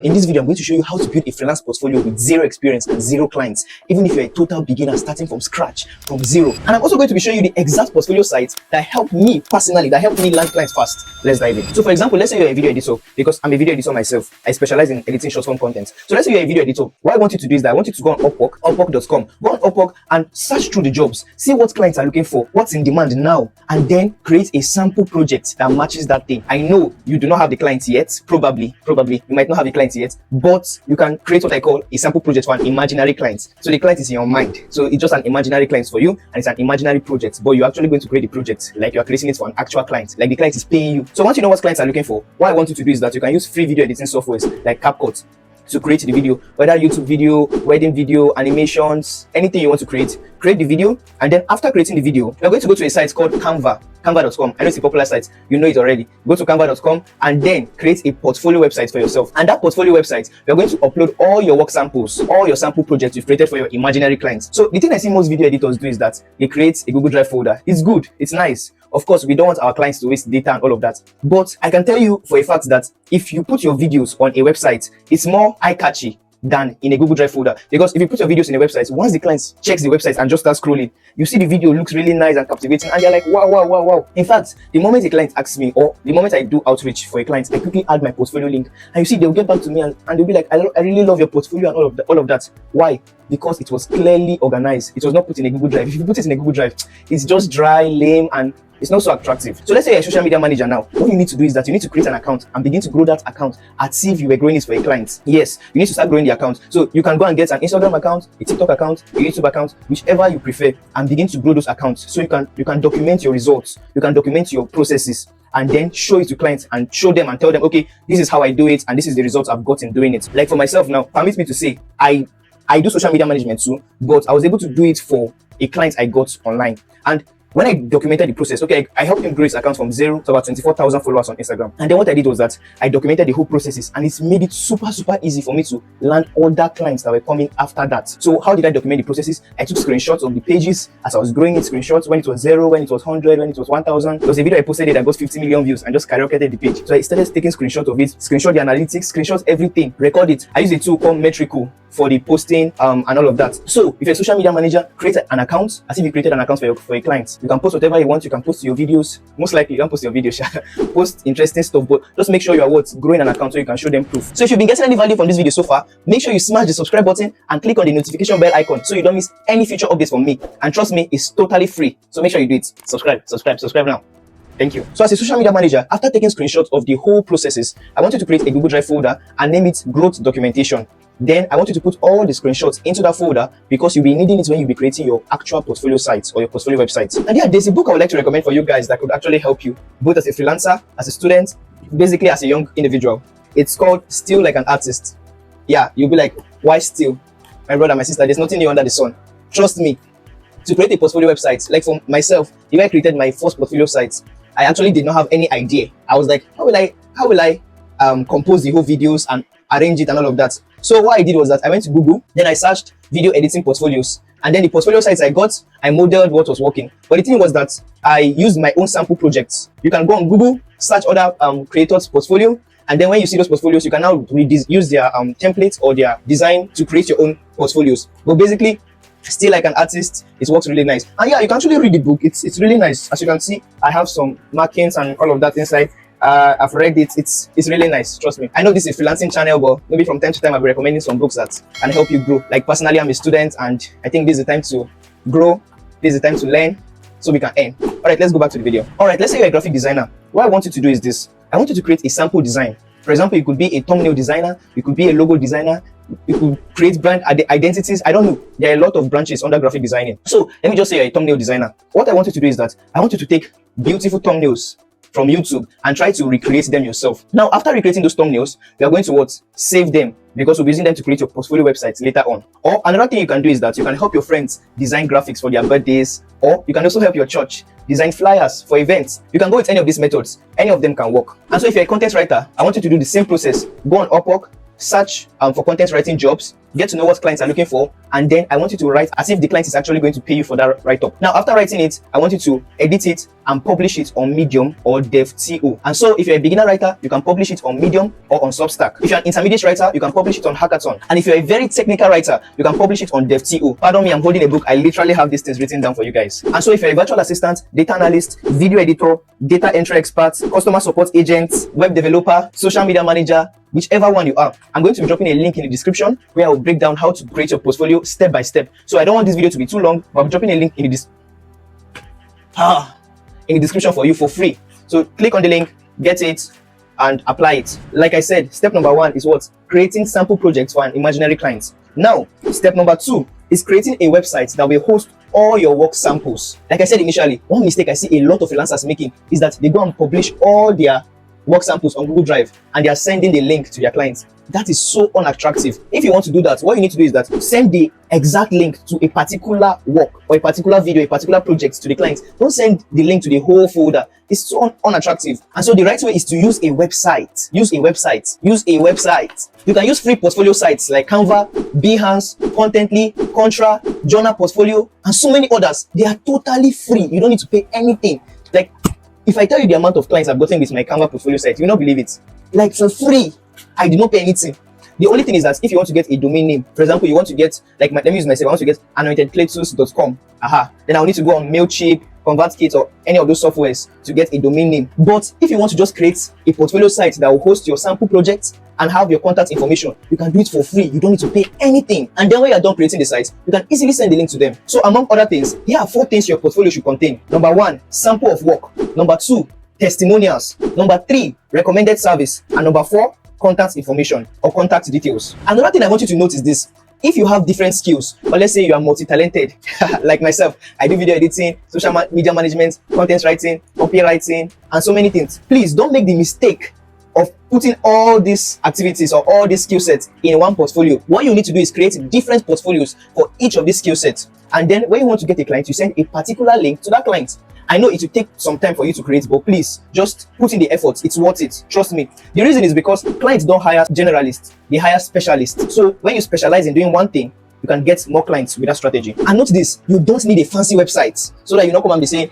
In this video, I'm going to show you how to build a freelance portfolio with zero experience and zero clients, even if you're a total beginner starting from scratch, from zero. And I'm also going to be showing you the exact portfolio sites that help me personally, that help me land clients fast. Let's dive in. So for example, let's say you're a video editor, because I'm a video editor myself. I specialize in editing short form content. So let's say you're a video editor. What I want you to do is that I want you to go on Upwork, upwork.com. Go on Upwork and search through the jobs. See what clients are looking for, what's in demand now, and then create a sample project that matches that thing. I know you do not have the clients yet, probably, you might not have the clients yet, but you can create what I call a sample project for an imaginary client. So the client is in your mind. So it's just an imaginary client for you, and it's an imaginary project, but you're actually going to create the project like you're creating it for an actual client, like the client is paying you. So once you know what clients are looking for, what I want you to do is that you can use free video editing softwares like CapCut to create the video, whether YouTube video, wedding video, animations, anything you want to create the video. And then after creating the video, you're going to go to a site called canva.com. I know it's a popular site, you know it already. Go to canva.com and then create a portfolio website for yourself. And that portfolio website, you're going to upload all your work samples, all your sample projects you've created for your imaginary clients. So the thing I see most video editors do is that they create a Google Drive folder. It's good, it's nice. Of course, we don't want our clients to waste data and all of that. But I can tell you for a fact that if you put your videos on a website, it's more eye-catchy than in a Google Drive folder. Because if you put your videos in a website, once the client checks the website and just starts scrolling, you see the video looks really nice and captivating, and they're like, wow. In fact, the moment a client asks me, or the moment I do outreach for a client, I quickly add my portfolio link, and you see they'll get back to me and they'll be like, I really love your portfolio and all of that. Why? Because it was clearly organized. It was not put in a Google Drive. If you put it in a Google Drive, it's just dry, lame, and it's not so attractive. So let's say you're a social media manager now. What you need to do is that you need to create an account and begin to grow that account as if you were growing it for a client. Yes, you need to start growing the account. So you can go and get an Instagram account, a TikTok account, a YouTube account, whichever you prefer, and begin to grow those accounts. So you can document your results, you can document your processes, and then show it to clients and show them and tell them, okay, this is how I do it, and this is the results I've gotten doing it. Like for myself now, permit me to say, I do social media management too, but I was able to do it for a client I got online. And when I documented the process, okay, I helped him grow his account from 0 to about 24,000 followers on Instagram. And then what I did was that I documented the whole processes, and it's made it super easy for me to land other clients that were coming after that. So how did I document the processes? I took screenshots of the pages as I was growing it, screenshots when it was 0, when it was 100, when it was 1,000. There was a video I posted that got 50 million views and just skyrocketed the page. So I started taking screenshots of it, screenshot the analytics, screenshot everything, record it. I use a tool called Metrical for the posting and all of that. So if you're a social media manager, create an account as if you created an account for a client. You can post whatever you want. You can post your videos. Most likely you don't post your videos, post interesting stuff, but just make sure you are growing an account so you can show them proof. So if you've been getting any value from this video so far, make sure you smash the subscribe button and click on the notification bell icon so you don't miss any future updates from me. And trust me, it's totally free. So make sure you do it. Subscribe now. Thank you. So as a social media manager, after taking screenshots of the whole processes, I want you to create a Google Drive folder and name it growth documentation. Then I want you to put all the screenshots into that folder, because you'll be needing it when you'll be creating your actual portfolio sites or your portfolio websites. And yeah, there's a book I would like to recommend for you guys that could actually help you, both as a freelancer, as a student, basically as a young individual. It's called Still Like an Artist. Yeah, you'll be like, why still? My brother, my sister, there's nothing new under the sun. Trust me, to create a portfolio website, like for myself, if I created my first portfolio site, I actually did not have any idea. I was like, how will I compose the whole videos and arrange it and all of that? So what I did was that I went to Google, then I searched video editing portfolios, and then the portfolio sites I got, I modeled what was working. But the thing was that I used my own sample projects. You can go on Google, search other creators' portfolio, and then when you see those portfolios, you can now use their templates or their design to create your own portfolios. But basically, Still Like an Artist, it works really nice. And yeah, you can actually read the book. It's really nice. As you can see, I have some markings and all of that inside. I've read it. It's really nice. Trust me. I know this is a freelancing channel, but maybe from time to time I'll be recommending some books that can help you grow. Like personally, I'm a student, and I think this is the time to grow. This is the time to learn, so we can earn. All right, let's go back to the video. All right, let's say you're a graphic designer. What I want you to do is this. I want you to create a sample design. For example, you could be a thumbnail designer. You could be a logo designer. You could create brand identities. I don't know. There are a lot of branches under graphic designing. So let me just say you're a thumbnail designer. What I want you to do is that I want you to take beautiful thumbnails from YouTube and try to recreate them yourself. Now, after recreating those thumbnails, we are going to save them, because we'll be using them to create your portfolio websites later on. Or another thing you can do is that you can help your friends design graphics for their birthdays, or you can also help your church design flyers for events. You can go with any of these methods. Any of them can work. And so if you're a content writer, I want you to do the same process. Go on Upwork, search for content writing jobs, get to know what clients are looking for, and then I want you to write as if the client is actually going to pay you for that write-up. Now, after writing it, I want you to edit it and publish it on Medium or DevTO. And so if you're a beginner writer, you can publish it on Medium or on Substack. If you're an intermediate writer, you can publish it on Hackathon. And if you're a very technical writer, you can publish it on DevTO. Pardon me, I'm holding a book. I literally have these things written down for you guys. And so if you're a virtual assistant, data analyst, video editor, data entry expert, customer support agent, web developer, social media manager, whichever one you are, I'm going to be dropping a link in the description where I will break down how to create your portfolio step by step. So I don't want this video to be too long, but I'm dropping a link in the description for you for free. So click on the link, get it, and apply it. Like I said, step number 1 is what? Creating sample projects for an imaginary client. Now, step number 2 is creating a website that will host all your work samples. Like I said initially, one mistake I see a lot of freelancers making is that they go and publish all their work samples on Google Drive and they are sending the link to their clients. That is so unattractive. If you want to do that, what you need to do is that send the exact link to a particular work or a particular video, a particular project to the client. Don't send the link to the whole folder. It's so unattractive. And so the right way is to use a website. Use a website. Use a website. You can use free portfolio sites like Canva, Behance, Contently, Contra, Journal Portfolio, and so many others. They are totally free. You don't need to pay anything. Like, if I tell you the amount of clients I've gotten with my Canva portfolio site, you will not believe it. Like, for free. I did not pay anything. The only thing is that if you want to get a domain name, for example, you want to get, like, let me use myself, I want to get anointedclaytools.com. Then I'll need to go on Mailchimp, ConvertKit, or any of those softwares to get a domain name. But if you want to just create a portfolio site that will host your sample projects and have your contact information, you can do it for free. You don't need to pay anything. And then when you're done creating the site, you can easily send the link to them. So among other things, here are 4 things your portfolio should contain. Number 1, sample of work. Number 2, testimonials. Number 3, recommended service. And number 4, contact information or contact details. Another thing I want you to note is this. If you have different skills, or let's say you are multi-talented, like myself, I do video editing, social media management, content writing, copywriting, and so many things. Please don't make the mistake of putting all these activities or all these skill sets in one portfolio. What you need to do is create different portfolios for each of these skill sets. And then when you want to get a client, you send a particular link to that client. I know it will take some time for you to create, but please just put in the effort. It's worth it. Trust me. The reason is because clients don't hire generalists, they hire specialists. So when you specialize in doing one thing, you can get more clients with that strategy. And note this, you don't need a fancy website so that you don't come and be saying,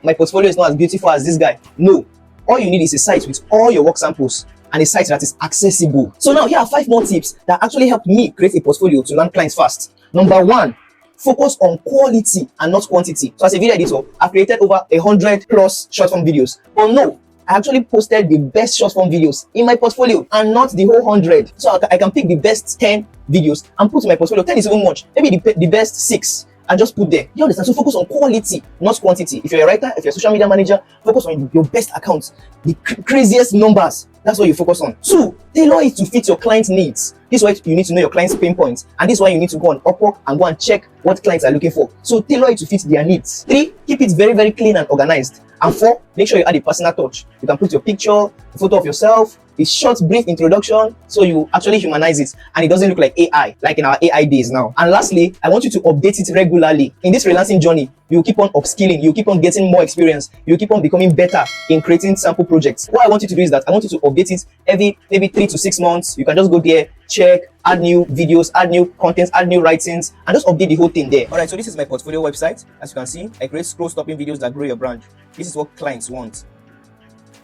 my portfolio is not as beautiful as this guy. No, all you need is a site with all your work samples and a site that is accessible. So now here are 5 more tips that actually helped me create a portfolio to land clients fast. Number 1, focus on quality and not quantity. So as a video editor, I've created over 100 plus short form videos. But no, I actually posted the best short form videos in my portfolio and not the whole 100. So I can pick the best 10 videos and put in my portfolio. 10 is even much. Maybe the best 6 and just put there. You understand? So focus on quality, not quantity. If you're a writer, if you're a social media manager, focus on your best accounts, the craziest numbers. That's what you focus on. 2, tailor it to fit your client's needs. This is why you need to know your client's pain points. And this is why you need to go on Upwork and go and check what clients are looking for. So tailor it to fit their needs. 3, keep it very, very clean and organized. And 4, make sure you add a personal touch. You can put your picture, a photo of yourself, a short, brief introduction, so you actually humanize it and it doesn't look like AI, like in our AI days now. And lastly, I want you to update it regularly. In this freelancing journey, you keep on upskilling, you keep on getting more experience, you keep on becoming better in creating sample projects. What I want you to do is that I want you to update it every maybe 3 to 6 months. You can just go there, check, add new videos, add new contents, add new writings, and just update the whole thing there. All right, so this is my portfolio website. As you can see, I create scroll-stopping videos that grow your brand. This is what clients want.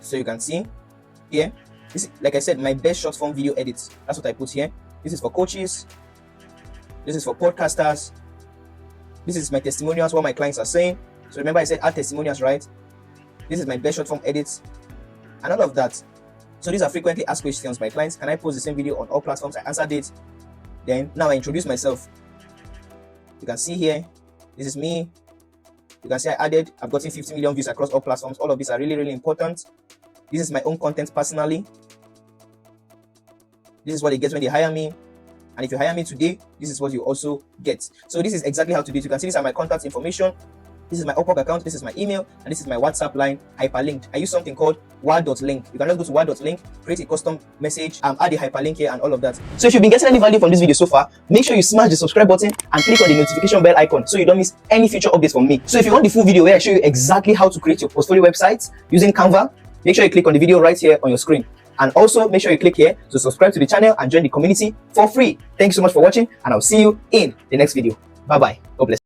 So you can see here, this is, like I said, my best short form video edits. That's what I put here. This is for coaches. This is for podcasters. This is my testimonials, what my clients are saying. So remember I said add testimonials, right? This is my best short form edits and all of that. So these are frequently asked questions by clients. Can I post the same video on all platforms? I answered it. Then now I introduce myself. You can see here, this is me. You can see I've gotten 50 million views across all platforms. All of these are really, really important. This is my own content personally. This is what they get when they hire me. And if you hire me today, this is what you also get. So this is exactly how to do it. You can see these are my contact information. This is my Upwork account. This is my email. And this is my WhatsApp line hyperlinked. I use something called word.link. You can just go to word.link, create a custom message, add the hyperlink here and all of that. So if you've been getting any value from this video so far, make sure you smash the subscribe button and click on the notification bell icon so you don't miss any future updates from me. So if you want the full video where I show you exactly how to create your portfolio website using Canva, make sure you click on the video right here on your screen. And also make sure you click here to subscribe to the channel and join the community for free. Thank you so much for watching, and I'll see you in the next video. Bye bye. God bless.